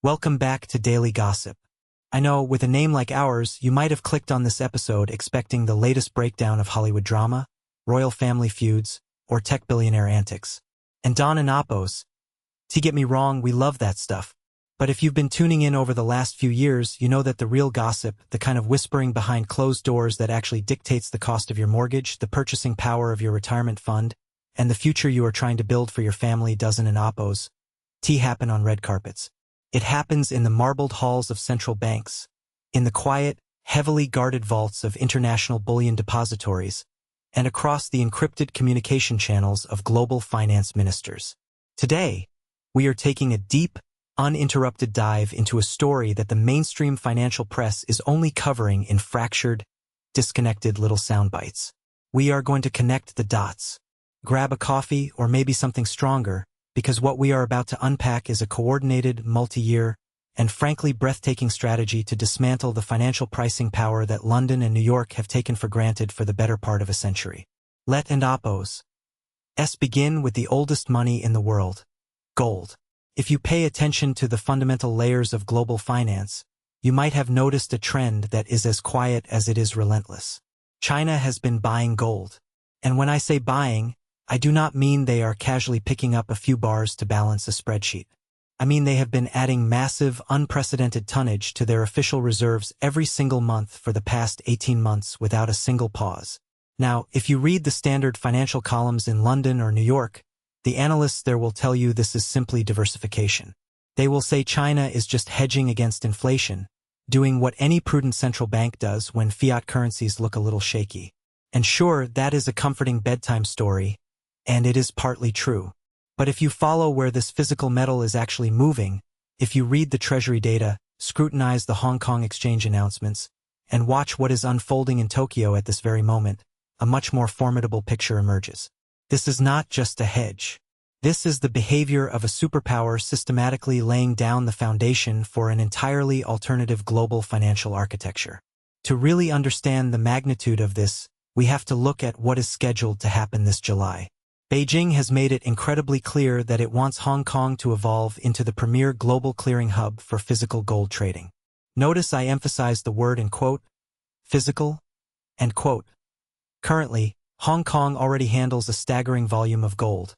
Welcome back to Daily Gossip. I know, with a name like ours, you might have clicked on this episode expecting the latest breakdown of Hollywood drama, royal family feuds, or tech billionaire antics. And Don and Appos. To get me wrong, we love that stuff. But if you've been tuning in over the last few years, you know that the real gossip, the kind of whispering behind closed doors that actually dictates the cost of your mortgage, the purchasing power of your retirement fund, and the future you are trying to build for your family doesn't in Appos happen on red carpets. It happens in the marbled halls of central banks, in the quiet, heavily guarded vaults of international bullion depositories, and across the encrypted communication channels of global finance ministers. Today, we are taking a deep, uninterrupted dive into a story that the mainstream financial press is only covering in fractured, disconnected little sound bites. We are going to connect the dots. Grab a coffee or maybe something stronger, because what we are about to unpack is a coordinated, multi-year, and frankly breathtaking strategy to dismantle the financial pricing power that London and New York have taken for granted for the better part of a century. Let and Appos. Begin with the oldest money in the world, gold. If you pay attention to the fundamental layers of global finance, you might have noticed a trend that is as quiet as it is relentless. China has been buying gold. And when I say buying, I do not mean they are casually picking up a few bars to balance a spreadsheet. I mean they have been adding massive, unprecedented tonnage to their official reserves every single month for the past 18 months without a single pause. Now, if you read the standard financial columns in London or New York, the analysts there will tell you this is simply diversification. They will say China is just hedging against inflation, doing what any prudent central bank does when fiat currencies look a little shaky. And sure, that is a comforting bedtime story, and it is partly true. But if you follow where this physical metal is actually moving, if you read the Treasury data, scrutinize the Hong Kong exchange announcements, and watch what is unfolding in Tokyo at this very moment, a much more formidable picture emerges. This is not just a hedge. This is the behavior of a superpower systematically laying down the foundation for an entirely alternative global financial architecture. To really understand the magnitude of this, we have to look at what is scheduled to happen this July. Beijing has made it incredibly clear that it wants Hong Kong to evolve into the premier global clearing hub for physical gold trading. Notice I emphasize the word in quote, physical, end quote. Currently, Hong Kong already handles a staggering volume of gold,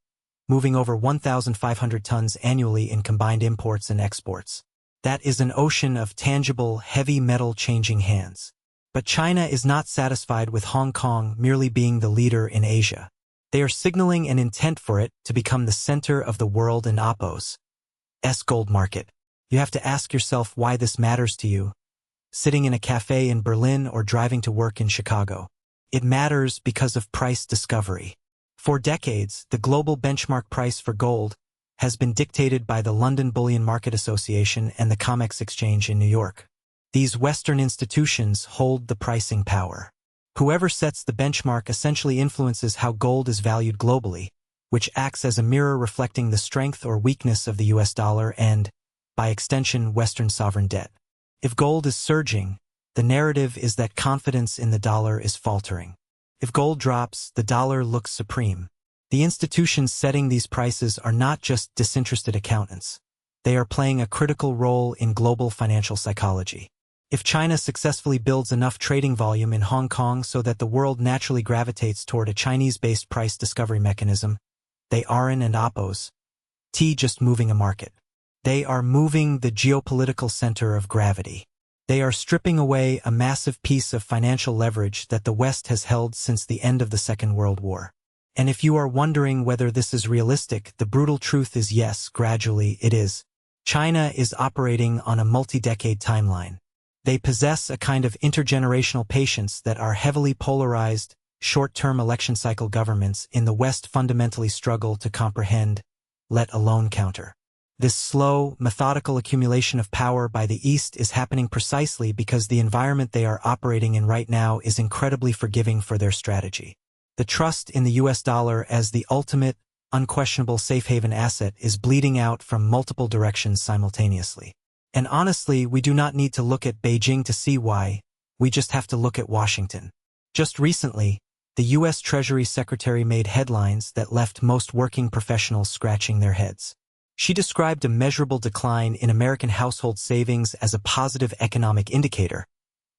moving over 1,500 tons annually in combined imports and exports. That is an ocean of tangible, heavy metal changing hands. But China is not satisfied with Hong Kong merely being the leader in Asia. They are signaling an intent for it to become the center of the world and Appos' gold market. You have to ask yourself why this matters to you. Sitting in a cafe in Berlin or driving to work in Chicago. It matters because of price discovery. For decades, the global benchmark price for gold has been dictated by the London Bullion Market Association and the COMEX Exchange in New York. These Western institutions hold the pricing power. Whoever sets the benchmark essentially influences how gold is valued globally, which acts as a mirror reflecting the strength or weakness of the US dollar and, by extension, Western sovereign debt. If gold is surging, the narrative is that confidence in the dollar is faltering. If gold drops, the dollar looks supreme. The institutions setting these prices are not just disinterested accountants. They are playing a critical role in global financial psychology. If China successfully builds enough trading volume in Hong Kong so that the world naturally gravitates toward a Chinese-based price discovery mechanism, they aren't and Appos just moving a market. They are moving the geopolitical center of gravity. They are stripping away a massive piece of financial leverage that the West has held since the end of the Second World War. And if you are wondering whether this is realistic, the brutal truth is yes, gradually it is. China is operating on a multi-decade timeline. They possess a kind of intergenerational patience that our heavily polarized, short-term election cycle governments in the West fundamentally struggle to comprehend, let alone counter. This slow, methodical accumulation of power by the East is happening precisely because the environment they are operating in right now is incredibly forgiving for their strategy. The trust in the US dollar as the ultimate, unquestionable safe haven asset is bleeding out from multiple directions simultaneously. And honestly, we do not need to look at Beijing to see why, we just have to look at Washington. Just recently, the US Treasury Secretary made headlines that left most working professionals scratching their heads. She described a measurable decline in American household savings as a positive economic indicator,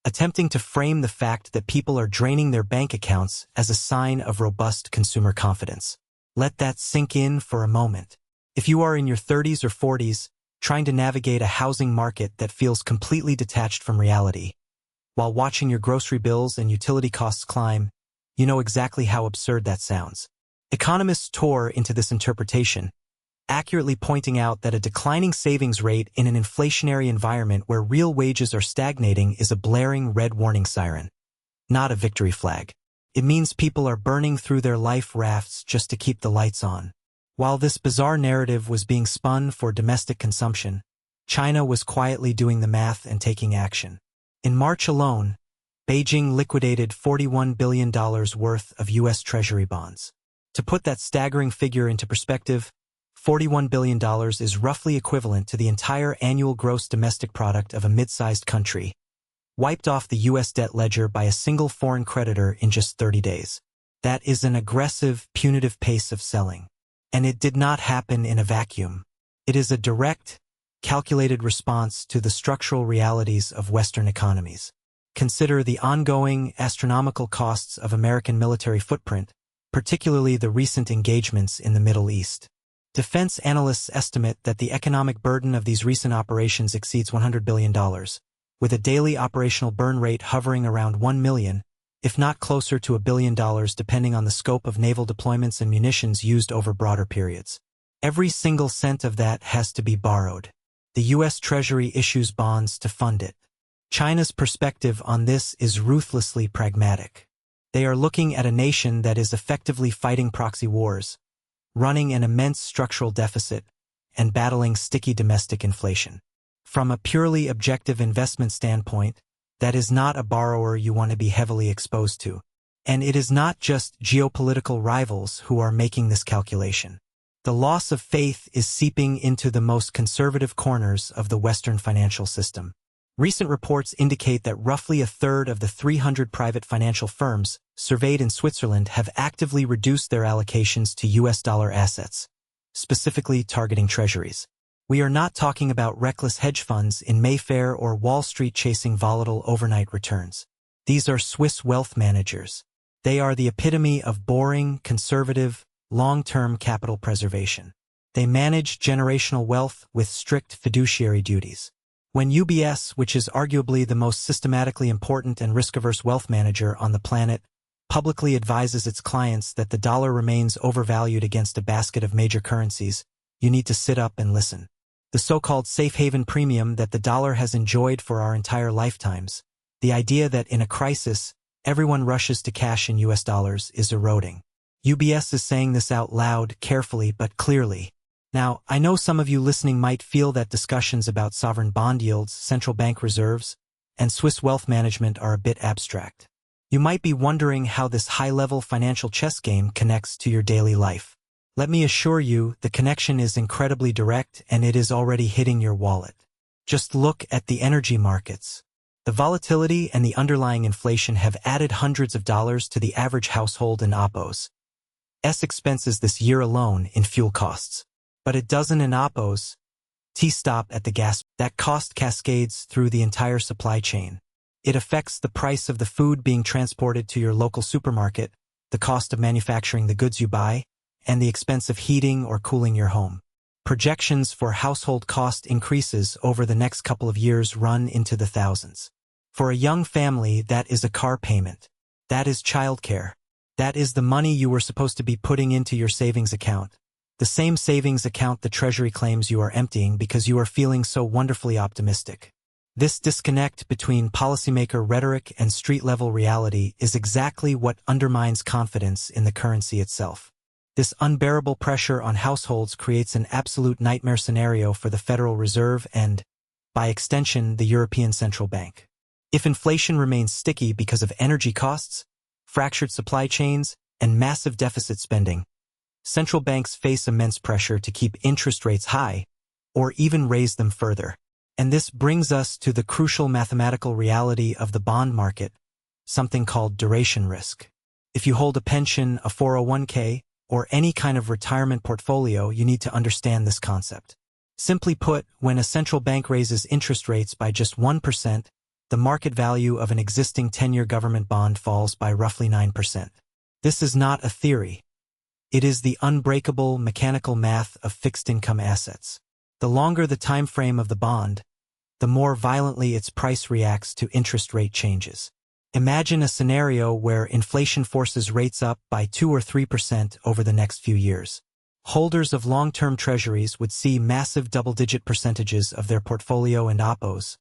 attempting to frame the fact that people are draining their bank accounts as a sign of robust consumer confidence. Let that sink in for a moment. If you are in your 30s or 40s, trying to navigate a housing market that feels completely detached from reality, while watching your grocery bills and utility costs climb, you know exactly how absurd that sounds. Economists tore into this interpretation, accurately pointing out that a declining savings rate in an inflationary environment where real wages are stagnating is a blaring red warning siren, not a victory flag. It means people are burning through their life rafts just to keep the lights on. While this bizarre narrative was being spun for domestic consumption, China was quietly doing the math and taking action. In March alone, Beijing liquidated $41 billion worth of US Treasury bonds. To put that staggering figure into perspective, $41 billion is roughly equivalent to the entire annual gross domestic product of a mid-sized country, wiped off the U.S. debt ledger by a single foreign creditor in just 30 days. That is an aggressive, punitive pace of selling. And it did not happen in a vacuum. It is a direct, calculated response to the structural realities of Western economies. Consider the ongoing, astronomical costs of American military footprint, particularly the recent engagements in the Middle East. Defense analysts estimate that the economic burden of these recent operations exceeds $100 billion, with a daily operational burn rate hovering around 1 million, if not closer to $1 billion depending on the scope of naval deployments and munitions used over broader periods. Every single cent of that has to be borrowed. The US Treasury issues bonds to fund it. China's perspective on this is ruthlessly pragmatic. They are looking at a nation that is effectively fighting proxy wars, running an immense structural deficit, and battling sticky domestic inflation. From a purely objective investment standpoint, that is not a borrower you want to be heavily exposed to. And it is not just geopolitical rivals who are making this calculation. The loss of faith is seeping into the most conservative corners of the Western financial system. Recent reports indicate that roughly a third of the 300 private financial firms surveyed in Switzerland have actively reduced their allocations to US dollar assets, specifically targeting treasuries. We are not talking about reckless hedge funds in Mayfair or Wall Street chasing volatile overnight returns. These are Swiss wealth managers. They are the epitome of boring, conservative, long-term capital preservation. They manage generational wealth with strict fiduciary duties. When UBS, which is arguably the most systematically important and risk-averse wealth manager on the planet, publicly advises its clients that the dollar remains overvalued against a basket of major currencies, you need to sit up and listen. The so-called safe haven premium that the dollar has enjoyed for our entire lifetimes, the idea that in a crisis, everyone rushes to cash in US dollars, is eroding. UBS is saying this out loud, carefully but clearly. Now, I know some of you listening might feel that discussions about sovereign bond yields, central bank reserves, and Swiss wealth management are a bit abstract. You might be wondering how this high-level financial chess game connects to your daily life. Let me assure you, the connection is incredibly direct and it is already hitting your wallet. Just look at the energy markets. The volatility and the underlying inflation have added hundreds of dollars to the average household in Oppo's expenses this year alone in fuel costs. But it doesn't in Oppo's T-stop at the gas. That cost cascades through the entire supply chain. It affects the price of the food being transported to your local supermarket, the cost of manufacturing the goods you buy, and the expense of heating or cooling your home. Projections for household cost increases over the next couple of years run into the thousands. For a young family, that is a car payment. That is childcare. That is the money you were supposed to be putting into your savings account. The same savings account the Treasury claims you are emptying because you are feeling so wonderfully optimistic. This disconnect between policymaker rhetoric and street-level reality is exactly what undermines confidence in the currency itself. This unbearable pressure on households creates an absolute nightmare scenario for the Federal Reserve and, by extension, the European Central Bank. If inflation remains sticky because of energy costs, fractured supply chains, and massive deficit spending, central banks face immense pressure to keep interest rates high, or even raise them further. And this brings us to the crucial mathematical reality of the bond market, something called duration risk. If you hold a pension, a 401k, or any kind of retirement portfolio, you need to understand this concept. Simply put, when a central bank raises interest rates by just 1%, the market value of an existing 10-year government bond falls by roughly 9%. This is not a theory. It is the unbreakable mechanical math of fixed-income assets. The longer the time frame of the bond, the more violently its price reacts to interest rate changes. Imagine a scenario where inflation forces rates up by 2 or 3% over the next few years. Holders of long-term treasuries would see massive double-digit percentages of their portfolio and Oppo's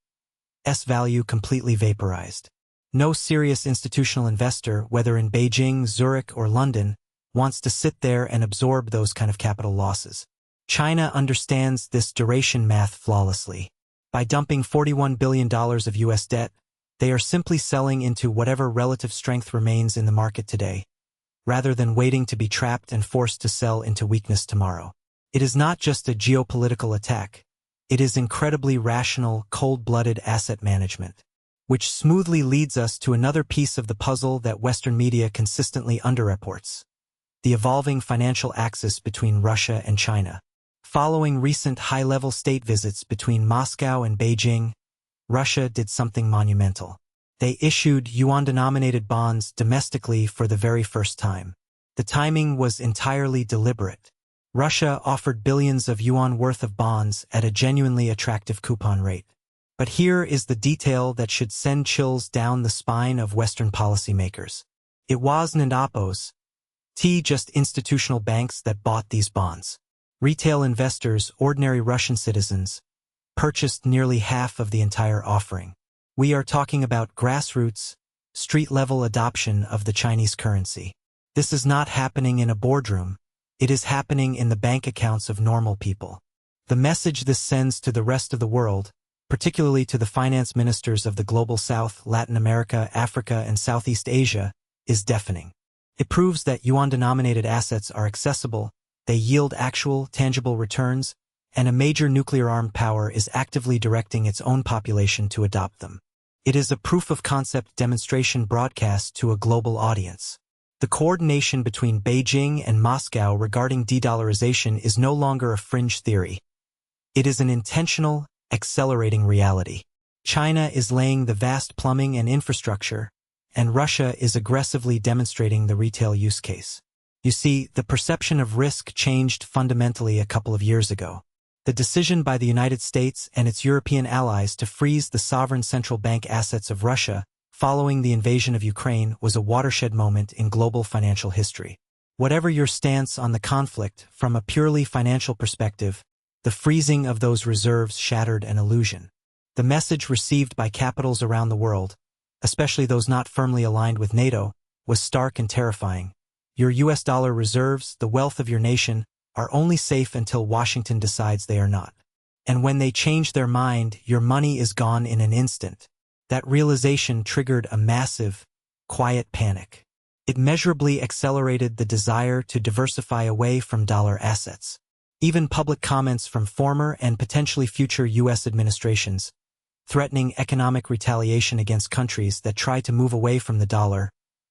value completely vaporized. No serious institutional investor, whether in Beijing, Zurich, or London, wants to sit there and absorb those kind of capital losses. China understands this duration math flawlessly. By dumping $41 billion of US debt, they are simply selling into whatever relative strength remains in the market today, rather than waiting to be trapped and forced to sell into weakness tomorrow. It is not just a geopolitical attack. It is incredibly rational, cold-blooded asset management, which smoothly leads us to another piece of the puzzle that Western media consistently underreports: the evolving financial axis between Russia and China. Following recent high-level state visits between Moscow and Beijing, Russia did something monumental. They issued yuan-denominated bonds domestically for the very first time. The timing was entirely deliberate. Russia offered billions of yuan worth of bonds at a genuinely attractive coupon rate. But here is the detail that should send chills down the spine of Western policymakers. It wasn't Oppo's just institutional banks that bought these bonds. Retail investors, ordinary Russian citizens, purchased nearly half of the entire offering. We are talking about grassroots, street-level adoption of the Chinese currency. This is not happening in a boardroom. It is happening in the bank accounts of normal people. The message this sends to the rest of the world, particularly to the finance ministers of the Global South, Latin America, Africa, and Southeast Asia, is deafening. It proves that yuan-denominated assets are accessible, they yield actual, tangible returns, and a major nuclear-armed power is actively directing its own population to adopt them. It is a proof-of-concept demonstration broadcast to a global audience. The coordination between Beijing and Moscow regarding de-dollarization is no longer a fringe theory. It is an intentional, accelerating reality. China is laying the vast plumbing and infrastructure, and Russia is aggressively demonstrating the retail use case. You see, the perception of risk changed fundamentally a couple of years ago. The decision by the United States and its European allies to freeze the sovereign central bank assets of Russia following the invasion of Ukraine was a watershed moment in global financial history. Whatever your stance on the conflict, from a purely financial perspective, the freezing of those reserves shattered an illusion. The message received by capitals around the world, especially those not firmly aligned with NATO, was stark and terrifying. Your US dollar reserves, the wealth of your nation, are only safe until Washington decides they are not. And when they change their mind, your money is gone in an instant. That realization triggered a massive, quiet panic. It measurably accelerated the desire to diversify away from dollar assets. Even public comments from former and potentially future US administrations, threatening economic retaliation against countries that try to move away from the dollar,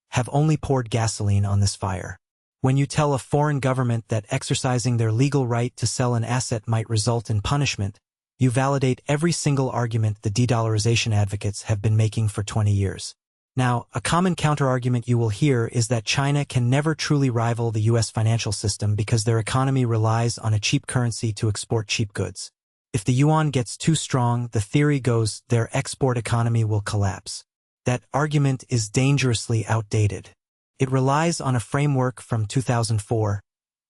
have only poured gasoline on this fire. When you tell a foreign government that exercising their legal right to sell an asset might result in punishment, you validate every single argument the de-dollarization advocates have been making for 20 years. Now, a common counterargument you will hear is that China can never truly rival the US financial system because their economy relies on a cheap currency to export cheap goods. If the yuan gets too strong, the theory goes their export economy will collapse. That argument is dangerously outdated. It relies on a framework from 2004,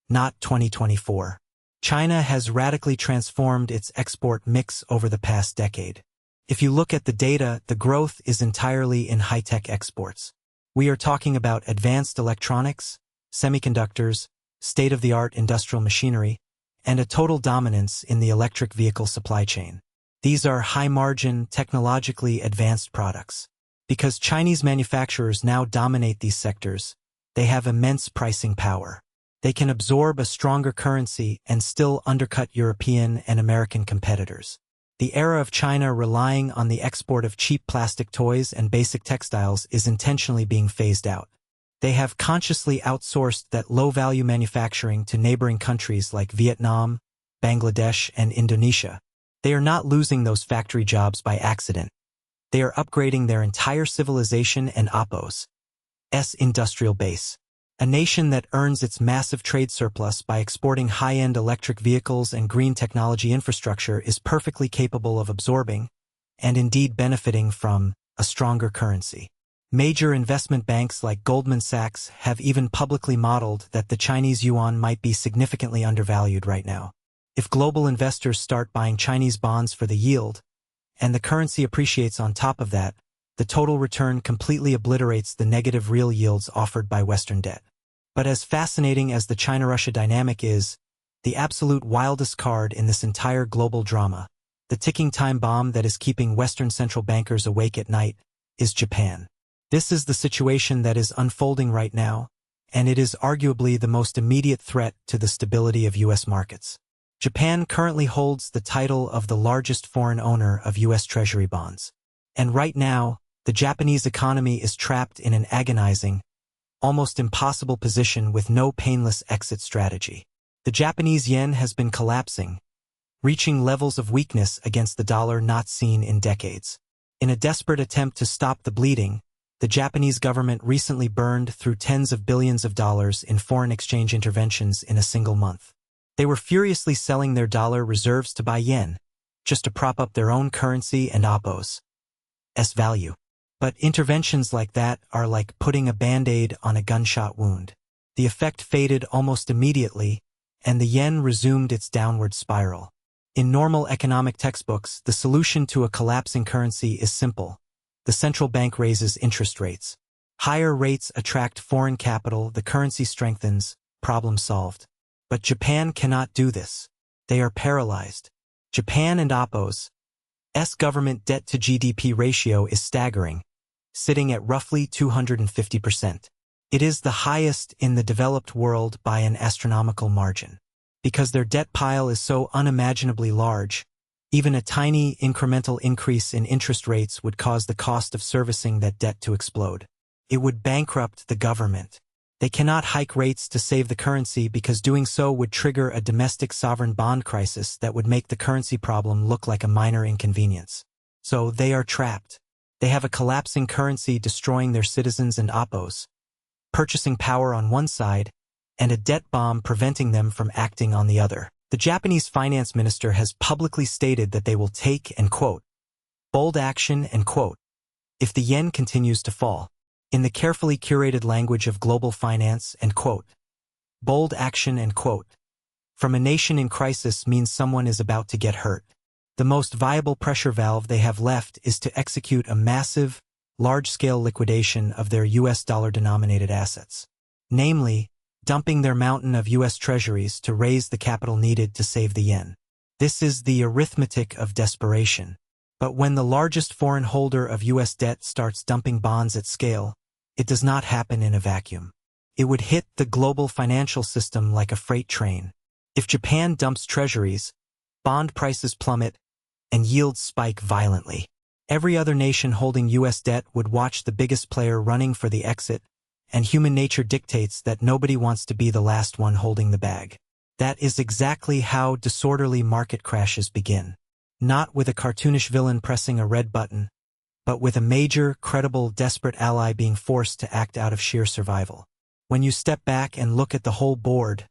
not 2024. China has radically transformed its export mix over the past decade. If you look at the data, the growth is entirely in high-tech exports. We are talking about advanced electronics, semiconductors, state-of-the-art industrial machinery, and a total dominance in the electric vehicle supply chain. These are high-margin, technologically advanced products. Because Chinese manufacturers now dominate these sectors, they have immense pricing power. They can absorb a stronger currency and still undercut European and American competitors. The era of China relying on the export of cheap plastic toys and basic textiles is intentionally being phased out. They have consciously outsourced that low-value manufacturing to neighboring countries like Vietnam, Bangladesh, and Indonesia. They are not losing those factory jobs by accident. They are upgrading their entire civilization and Oppo's industrial base. A nation that earns its massive trade surplus by exporting high-end electric vehicles and green technology infrastructure is perfectly capable of absorbing, and indeed benefiting from, a stronger currency. Major investment banks like Goldman Sachs have even publicly modeled that the Chinese yuan might be significantly undervalued right now. If global investors start buying Chinese bonds for the yield, and the currency appreciates on top of that, the total return completely obliterates the negative real yields offered by Western debt. But as fascinating as the China-Russia dynamic is, the absolute wildest card in this entire global drama, the ticking time bomb that is keeping Western central bankers awake at night, is Japan. This is the situation that is unfolding right now, and it is arguably the most immediate threat to the stability of U.S. markets. Japan currently holds the title of the largest foreign owner of U.S. Treasury bonds. And right now, the Japanese economy is trapped in an agonizing, almost impossible position with no painless exit strategy. The Japanese yen has been collapsing, reaching levels of weakness against the dollar not seen in decades. In a desperate attempt to stop the bleeding, the Japanese government recently burned through tens of billions of dollars in foreign exchange interventions in a single month. They were furiously selling their dollar reserves to buy yen, just to prop up their own currency and Oppo's value. But interventions like that are like putting a band-aid on a gunshot wound. The effect faded almost immediately, and the yen resumed its downward spiral. In normal economic textbooks, the solution to a collapsing currency is simple. The central bank raises interest rates. Higher rates attract foreign capital, the currency strengthens, problem solved. But Japan cannot do this. They are paralyzed. Japan and Oppo's government debt-to-GDP ratio is staggering, sitting at roughly 250%. It is the highest in the developed world by an astronomical margin. Because their debt pile is so unimaginably large, even a tiny incremental increase in interest rates would cause the cost of servicing that debt to explode. It would bankrupt the government. They cannot hike rates to save the currency because doing so would trigger a domestic sovereign bond crisis that would make the currency problem look like a minor inconvenience. So they are trapped. They have a collapsing currency destroying their citizens and Oppo's purchasing power on one side, and a debt bomb preventing them from acting on the other. The Japanese finance minister has publicly stated that they will take, and quote, bold action, and quote, if the yen continues to fall. In the carefully curated language of global finance, and quote, bold action, and quote, from a nation in crisis means someone is about to get hurt. The most viable pressure valve they have left is to execute a massive, large-scale liquidation of their US dollar-denominated assets. Namely, dumping their mountain of US Treasuries to raise the capital needed to save the yen. This is the arithmetic of desperation. But when the largest foreign holder of US debt starts dumping bonds at scale, it does not happen in a vacuum. It would hit the global financial system like a freight train. If Japan dumps treasuries, bond prices plummet, and yields spike violently. Every other nation holding US debt would watch the biggest player running for the exit, and human nature dictates that nobody wants to be the last one holding the bag. That is exactly how disorderly market crashes begin. Not with a cartoonish villain pressing a red button, but with a major, credible, desperate ally being forced to act out of sheer survival. When you step back and look at the whole board,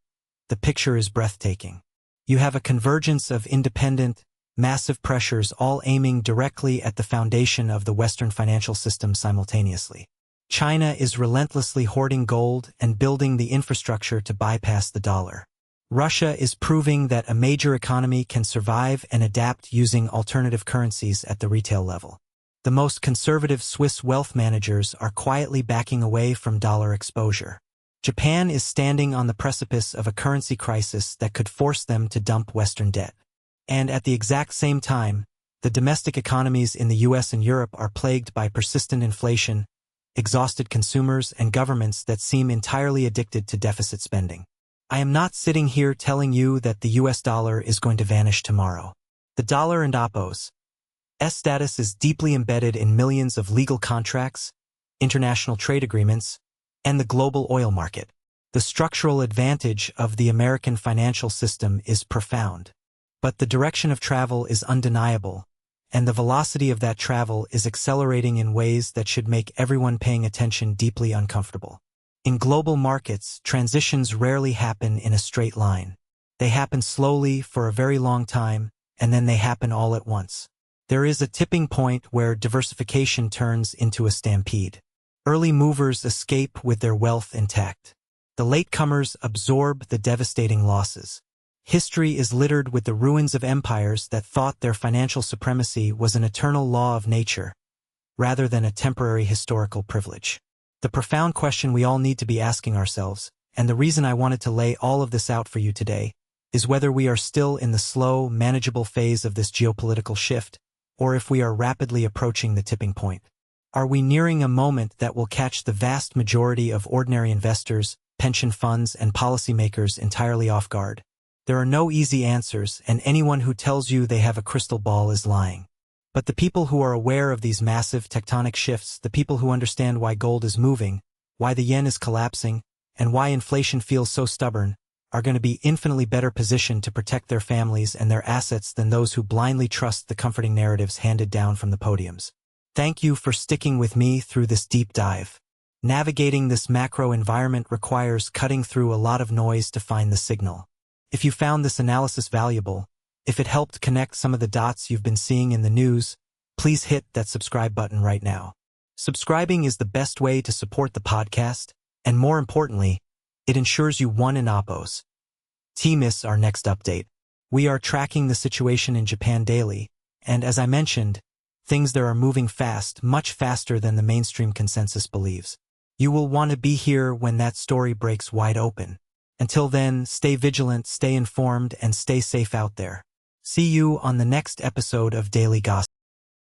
the picture is breathtaking. You have a convergence of independent, massive pressures all aiming directly at the foundation of the Western financial system simultaneously. China is relentlessly hoarding gold and building the infrastructure to bypass the dollar. Russia is proving that a major economy can survive and adapt using alternative currencies at the retail level. The most conservative Swiss wealth managers are quietly backing away from dollar exposure. Japan is standing on the precipice of a currency crisis that could force them to dump Western debt. And at the exact same time, the domestic economies in the US and Europe are plagued by persistent inflation, exhausted consumers, and governments that seem entirely addicted to deficit spending. I am not sitting here telling you that the US dollar is going to vanish tomorrow. The dollar and Oppo's status is deeply embedded in millions of legal contracts, international trade agreements, and the global oil market. The structural advantage of the American financial system is profound. But the direction of travel is undeniable, and the velocity of that travel is accelerating in ways that should make everyone paying attention deeply uncomfortable. In global markets, transitions rarely happen in a straight line. They happen slowly for a very long time, and then they happen all at once. There is a tipping point where diversification turns into a stampede. Early movers escape with their wealth intact. The latecomers absorb the devastating losses. History is littered with the ruins of empires that thought their financial supremacy was an eternal law of nature, rather than a temporary historical privilege. The profound question we all need to be asking ourselves, and the reason I wanted to lay all of this out for you today, is whether we are still in the slow, manageable phase of this geopolitical shift, or if we are rapidly approaching the tipping point. Are we nearing a moment that will catch the vast majority of ordinary investors, pension funds, and policymakers entirely off guard? There are no easy answers, and anyone who tells you they have a crystal ball is lying. But the people who are aware of these massive tectonic shifts, the people who understand why gold is moving, why the yen is collapsing, and why inflation feels so stubborn, are going to be infinitely better positioned to protect their families and their assets than those who blindly trust the comforting narratives handed down from the podiums. Thank you for sticking with me through this deep dive. Navigating this macro environment requires cutting through a lot of noise to find the signal. If you found this analysis valuable, if it helped connect some of the dots you've been seeing in the news, please hit that subscribe button right now. Subscribing is the best way to support the podcast, and more importantly, it ensures you won in oppos. Miss our next update. We are tracking the situation in Japan daily, and as I mentioned, things there are moving fast, much faster than the mainstream consensus believes. You will want to be here when that story breaks wide open. Until then, stay vigilant, stay informed, and stay safe out there. See you on the next episode of Daily Gossip.